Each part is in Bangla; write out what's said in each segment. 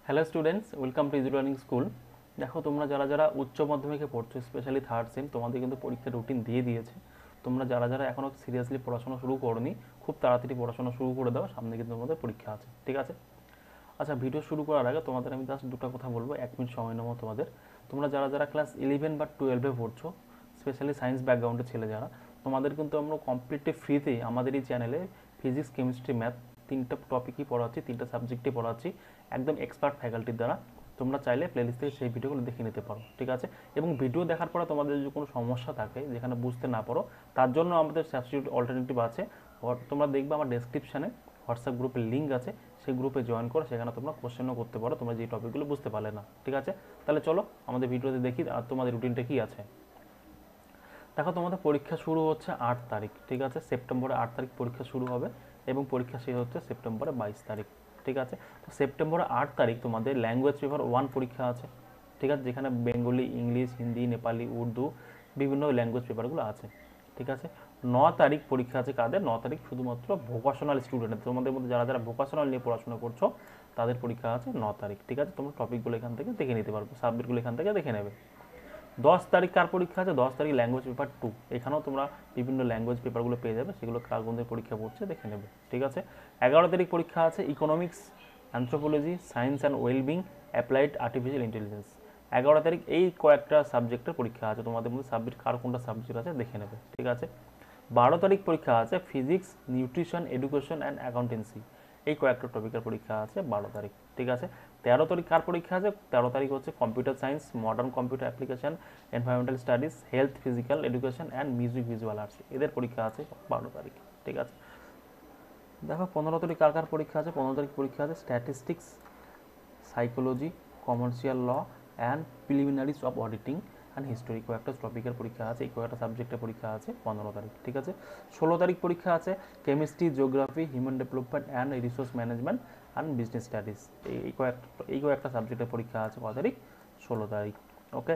Hello students, welcome to easy learning school. দেখো, তোমরা যারা যারা উচ্চ মাধ্যমিকে পড়ছো, স্পেশালি থার্ড সেম, তোমাদের কিন্তু পরীক্ষার রুটিন দিয়ে দিয়েছে। তোমরা যারা যারা এখনও সিরিয়াসলি পড়াশোনা শুরু করোনি, খুব তাড়াতাড়ি পড়াশোনা শুরু করে দাও, সামনে কিন্তু তোমাদের পরীক্ষা আছে, ঠিক আছে? আচ্ছা, ভিডিও শুরু করার আগে তোমাদের আমি জাস্ট দুটো কথা বলবো, 1 মিনিট সময় নেবো তোমাদের। তোমরা যারা যারা ক্লাস 11 বা 12-এ পড়ছো, স্পেশালি সায়েন্স ব্যাকগ্রাউন্ডে ছেলে যারা, তোমাদের কিন্তু আমরা কমপ্লিটলি ফ্রিতে আমাদের এই চ্যানেলে ফিজিক্স, কেমিস্ট্রি, ম্যাথ তিনটা টপিকই পড়াচ্ছি, তিনটা সাবজেক্টই পড়াচ্ছি একদম এক্সপার্ট ফ্যাকাল্টির দ্বারা। তোমরা চাইলে প্লেলিস্ট থেকে সেই ভিডিওগুলো দেখে নিতে পারো, ঠিক আছে? এবং ভিডিও দেখার পরে তোমাদের যদি কোনো সমস্যা থাকে, যেখানে বুঝতে না পারো, তার জন্য আমাদের সাবস্টিটিউট অল্টারনেটিভ আছে। তোমরা দেখবে আমার ডেসক্রিপশানে হোয়াটসঅ্যাপ গ্রুপের লিঙ্ক আছে, সেই গ্রুপে জয়েন করো, সেখানে তোমরা কোশ্চেনও করতে পারো তোমরা যে টপিকগুলো বুঝতে পারলে না, ঠিক আছে? তাহলে চলো আমাদের ভিডিওতে দেখি আর তোমাদের রুটিনটা কী আছে। দেখো, তোমাদের পরীক্ষা শুরু হচ্ছে 8 তারিখ, ঠিক আছে? সেপ্টেম্বরে 8 তারিখ পরীক্ষা শুরু হবে এবং পরীক্ষা শেষ হচ্ছে সেপ্টেম্বরে 22 তারিখ, ঠিক আছে? তো সেপ্টেম্বরে 8 তারিখ তোমাদের ল্যাঙ্গুয়েজ পেপার 1 পরীক্ষা আছে, ঠিক আছে? যেখানে বেঙ্গলি, ইংলিশ, হিন্দি, নেপালি, উর্দু বিভিন্ন ল্যাঙ্গুয়েজ পেপারগুলো আছে, ঠিক আছে? 9 তারিখ পরীক্ষা আছে কাদের? 9 তারিখ শুধুমাত্র ভোকাশনাল স্টুডেন্ট, তোমাদের মধ্যে যারা যারা ভোকাশনাল নিয়ে পড়াশোনা করছো তাদের পরীক্ষা আছে 9 তারিখ, ঠিক আছে? তোমরা টপিকগুলো এখান থেকে দেখে নিতে পারবে, সাবজেক্টগুলো এখান থেকে দেখে নেবে। 10 তারিখ কার পরীক্ষা আছে? 10 তারিখ ল্যাঙ্গুয়েজ পেপার 2। এখানেও তোমরা বিভিন্ন ল্যাঙ্গুয়েজ পেপারগুলো পেয়ে যাবে, সেগুলো কার বন্ধুদের পরীক্ষা পড়ছে দেখে নেবে, ঠিক আছে? 11 তারিখ পরীক্ষা আছে economics, anthropology, science and wellbeing, applied artificial intelligence. 11 তারিখ এই কয়েকটা সাবজেক্টের পরীক্ষা আছে, তোমাদের মধ্যে সাবজেক্ট কার কোনটা সাবজেক্ট আছে দেখে নেবে, ঠিক আছে? 12 তারিখ পরীক্ষা আছে physics, nutrition, education and accountancy. এই কয়েকটা টপিকের পরীক্ষা আছে 12 তারিখ, ঠিক আছে? 13 তারিখ কার পরীক্ষা আছে? 13 তারিখ হচ্ছে computer science, modern computer application, environmental studies, health, physical education and music visual arts. এদের পরীক্ষা আছে 12 তারিখ, ঠিক আছে? দেখো, 15 তারিখ কার কার পরীক্ষা আছে? 15 তারিখ পরীক্ষা আছে statistics, psychology, commercial law and preliminaries of auditing and history. কয়েকটা টপিকের পরীক্ষা আছে, এই কয়েকটা সাবজেক্টের পরীক্ষা আছে 15 তারিখ, ঠিক আছে? 16 তারিখ পরীক্ষা আছে chemistry, geography, human development and resource management and business studies. এই কয়েকটা সাবজেক্টের পরীক্ষা আছে কত তারিখ? 16 তারিখ, ওকে?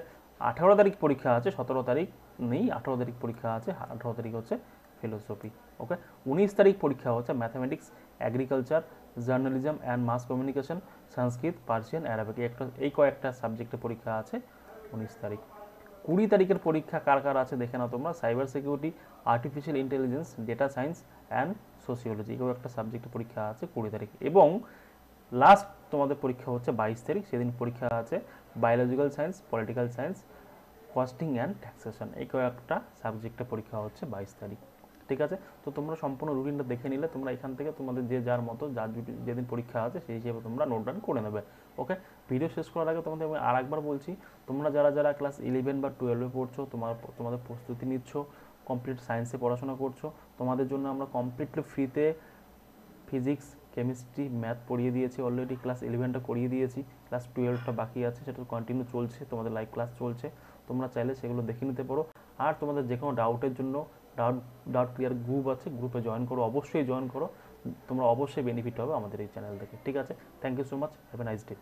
18 তারিখ পরীক্ষা আছে, 17 তারিখ নেই, 18 তারিখ পরীক্ষা আছে, 18 তারিখ হচ্ছে ফিলোসফি, ওকে? 19 তারিখ পরীক্ষা হচ্ছে mathematics, agriculture, journalism and mass communication, Sanskrit, Persian, Arabic. এই কয়েকটা সাবজেক্টের পরীক্ষা আছে 19 তারিখ। 20 তারিখের পরীক্ষা কার কার আছে দেখে নাও তোমরা। Cyber security, artificial intelligence, data science and sociology. এই কয়েকটা সাবজেক্টের পরীক্ষা আছে 20 তারিখ। এবং লাস্ট তোমাদের পরীক্ষা হচ্ছে 22 তারিখ, সেদিন পরীক্ষা আছে biological science, political science, costing and taxation. এই কয়েকটা সাবজেক্টের পরীক্ষা হচ্ছে 22 তারিখ, ঠিক আছে? তো তোমরা সম্পূর্ণ রুটিনটা দেখে নিলে তোমরা এখান থেকে তোমাদের যে যার মতো যার যেদিন পরীক্ষা আছে সেই হিসেবে তোমরা নোট ডাউন করে নেবে, ওকে? ভিডিও শেষ করার আগে তোমাদের আমি আরেকবার বলছি, তোমরা যারা যারা ক্লাস 11 বা 12-এ পড়ছো, তোমাদের প্রস্তুতি নিচ্ছ, কমপ্লিট সায়েন্সে পড়াশোনা করছো, তোমাদের জন্য আমরা কমপ্লিটলি ফ্রিতে ফিজিক্স, কেমিস্ট্রি, ম্যাথ পড়িয়ে দিয়েছি অলরেডি। ক্লাস 11টা করিয়ে দিয়েছি, ক্লাস 12টা বাকি আছে, সেটা কন্টিনিউ চলছে, তোমাদের লাইভ ক্লাস চলছে। তোমরা চাইলে সেগুলো দেখে নিতে পারো। আর তোমাদের যে কোনো ডাউটের জন্য ডাউট ডাউট ক্লিয়ার গ্রুপ আছে, গ্রুপে জয়েন করো, অবশ্যই জয়েন করো। তোমরা অবশ্যই বেনিফিট হবে আমাদের এই চ্যানেল থেকে, ঠিক আছে? Thank you so much, have a nice day.